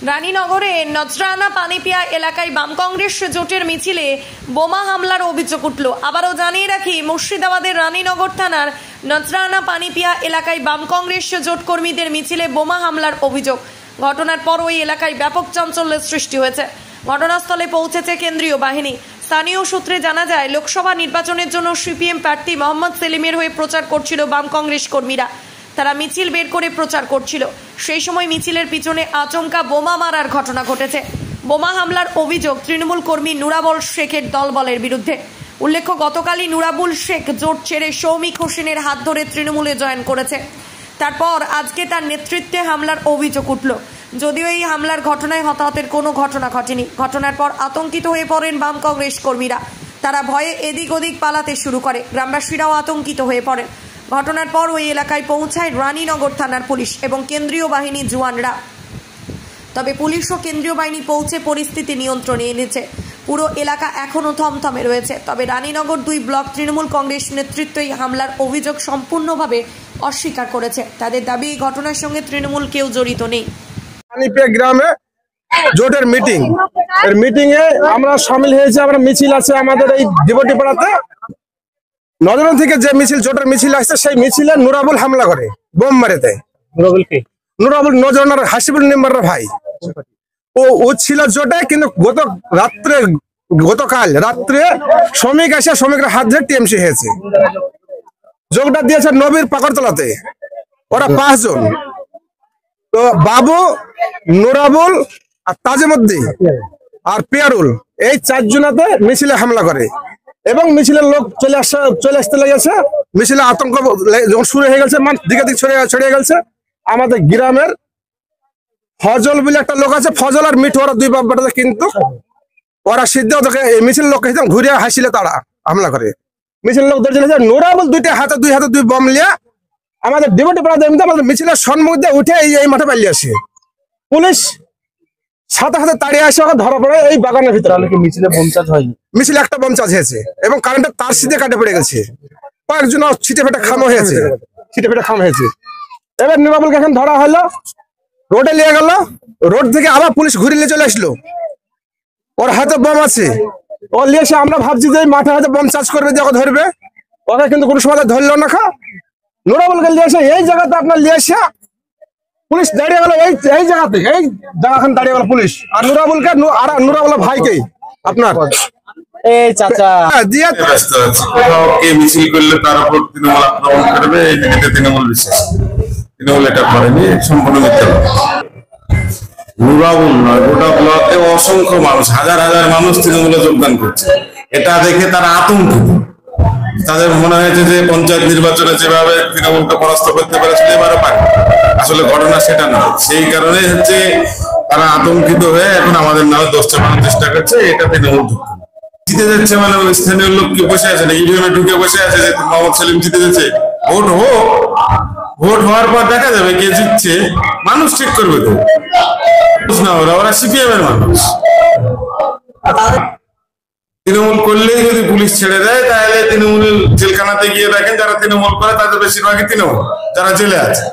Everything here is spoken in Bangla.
রানীনগরে নজরানা পানিপিয়া এলাকায় বাম কংগ্রেস জোটের মিছিলে বোমা হামলার অভিযোগ উঠল। আবারও জানিয়ে রাখি, মুর্শিদাবাদের রানীনগর থানার নজরানা পানিপিয়া এলাকায় বাম কংগ্রেস জোট কর্মীদের মিছিলে বোমা হামলার অভিযোগ। ঘটনার পর ওই এলাকায় ব্যাপক চাঞ্চল্যের সৃষ্টি হয়েছে। ঘটনাস্থলে পৌঁছেছে কেন্দ্রীয় বাহিনী। স্থানীয় সূত্রে জানা যায়, লোকসভা নির্বাচনের জন্য সিপিএম প্রার্থী মোহাম্মদ সেলিমের হয়ে প্রচার করছিল বাম কংগ্রেস কর্মীরা। তারা মিছিল বের করে প্রচার করছিল। সেই সময় মিছিলের পিছনে আচমকা বোমা মারার ঘটনা ঘটেছে। বোমা হামলার অভিযোগ তৃণমূল কর্মী নুরাবুল শেখের দলবলের বিরুদ্ধে। উল্লেখ্য, গতকালই নুরাবুল শেখ জোট ছেড়ে সৌমিক হোসেনের হাত ধরে তৃণমূলে জয়েন করেছে। তারপর আজকে তার নেতৃত্বে হামলার অভিযোগ উঠল। যদিও এই হামলার ঘটনায় হতাহতের কোনো ঘটনা ঘটেনি। ঘটনার পর আতঙ্কিত হয়ে পড়েন বাম কংগ্রেস কর্মীরা। তারা ভয়ে এদিক ওদিক পালাতে শুরু করে। গ্রামবাসীরাও আতঙ্কিত হয়ে পড়েন। ঘটনার পর ওই এলাকায় পৌঁছায় রানীনগর থানার পুলিশ এবং কেন্দ্রীয় বাহিনী জওয়ানরা। তবে পুলিশ ও কেন্দ্রীয় বাহিনী পৌঁছে পরিস্থিতি নিয়ন্ত্রণে এনেছে। পুরো এলাকা এখনও থমথমে রয়েছে। তবে রানীনগর 2 ব্লক তৃণমূল কংগ্রেস নেতৃত্ব এই হামলার অভিযোগ সম্পূর্ণভাবে অস্বীকার করেছে। তাদের দাবি, এই ঘটনার সঙ্গে তৃণমূল কেউ জড়িত নেই। পানিপিয়া গ্রামে জোটের মিটিং এ আমরা সামিল হয়েছি। আমরা মিছিল আছে আমাদের এই ডিবটি পাড়াতে। নজরান থেকে যে মিছিল, জোটের মিছিল আসছে, সেই মিছিলে নুরাবুল হামলা করে, বোম মারে দেয়। নুরাবুল নজরানার হাসিবুল মেম্বারের ভাই। ও ছিল জোটে, কিন্তু গতকাল রাত্রে শ্রমিক এসে শ্রমিকের হাত ধরে টিএমসি হয়েছে। যোগটা দিয়েছে নবীর পাকড়তলাতে। ওরা 5 জন। তো বাবু, নুরাবুল আর তাজিমউদ্দিন আর পিয়ারুল, এই 4 জনাতে মিছিলে হামলা করে এবং মিছিলের লোক চলে আসতে লেগেছে। মিছিলে আতঙ্ক যখন শুরু হয়ে গেছে, দিকে দিক ছড়িয়ে গেছে। আমাদের গ্রামের ফজল বলে একটা লোক আছে, ফজল আর মিঠু, ওরা 2 বাপ বেটা, কিন্তু ওরা সিদ্ধ এই মিছিল লোক ঘুরে হাসিলে তারা হামলা করে। মিছিল লোক ধরে নুরাবুল 2 হাতে 2 বম লিয়া আমাদের ডিবটি পাড়া আমাদের মিছিলের সম্মুখ দিয়ে উঠে এই মাঠে পালিয়ে আসে। পুলিশ সাথে সাথে তাড়িয়ে আসে, ওকে ধরা পড়ে এই বাগানের ভিতরে। মিছিলে একটা বোম চার্জ হয়েছে এবং কারেন্টের তার সিধে কাটে পড়ে গেছে। কয়েকজন ছিটে ফেটে খামো হয়েছে। এবার নুরাবুলকে এখন ধরা হলো, রোডে নিয়ে গেল। রোড থেকে আবার পুলিশ ঘুরে নিয়ে চলে আসলো। ওর হাতে বোম আছে। ও নিয়ে এসে আমরা ভাবছি যে মাঠে হাতে বোম চার্জ করবে, দিয়ে ওকে ধরবে। ওকে কিন্তু কোনো সময় ধরলো না। নুরাবুলকে নিয়ে এসে এই জায়গাতে আপনার নিয়ে এসে পুলিশ দাঁড়িয়ে গেল। এই জায়গাতে, এই জায়গাখান দাঁড়িয়ে গেল পুলিশ। আর নুরাবুলকে আর নুরাবুলের ভাইকে আপনার মিছিল করলে তার উপর তৃণমূল আক্রমণ করবে, তৃণমূল বিশ্বাস। তৃণমূল এটা করেনি, সম্পূর্ণ মিথ্যা। নুরাবুল নয়, গোটা ব্লকে অসংখ্য মানুষ, হাজার হাজার মানুষ তৃণমূলে যোগদান করছে। এটা দেখে তারা আতঙ্কিত। তাদের মনে হয়েছে যে পঞ্চায়েত নির্বাচনে যেভাবে তৃণমূলকে পরাস্ত করতে পেরেছিল, এবারও পারে। আসলে ঘটনা সেটা না। সেই কারণে হচ্ছে তারা আতঙ্কিত হয়ে এখন আমাদের নামে দোষ চাপানোর চেষ্টা করছে। এটা তৃণমূল জিতে যাচ্ছে, মানে ওই স্থানীয় লোক কি বসে আছে না, ইভিএমে ঢুকে বসে আছে যে মোহাম্মদ সেলিম জিতে যাচ্ছে। ভোট হওয়ার পর দেখা যাবে কে জিতছে, মানুষ ঠিক করবে। তো না, ওরা সিপিএম এর মানুষ। তৃণমূল করলেই যদি পুলিশ ছেড়ে দেয়, তাহলে তৃণমূল জেলখানাতে গিয়ে দেখেন যারা তৃণমূল করে তাদের বেশিরভাগই তৃণমূল যারা জেলে আছে।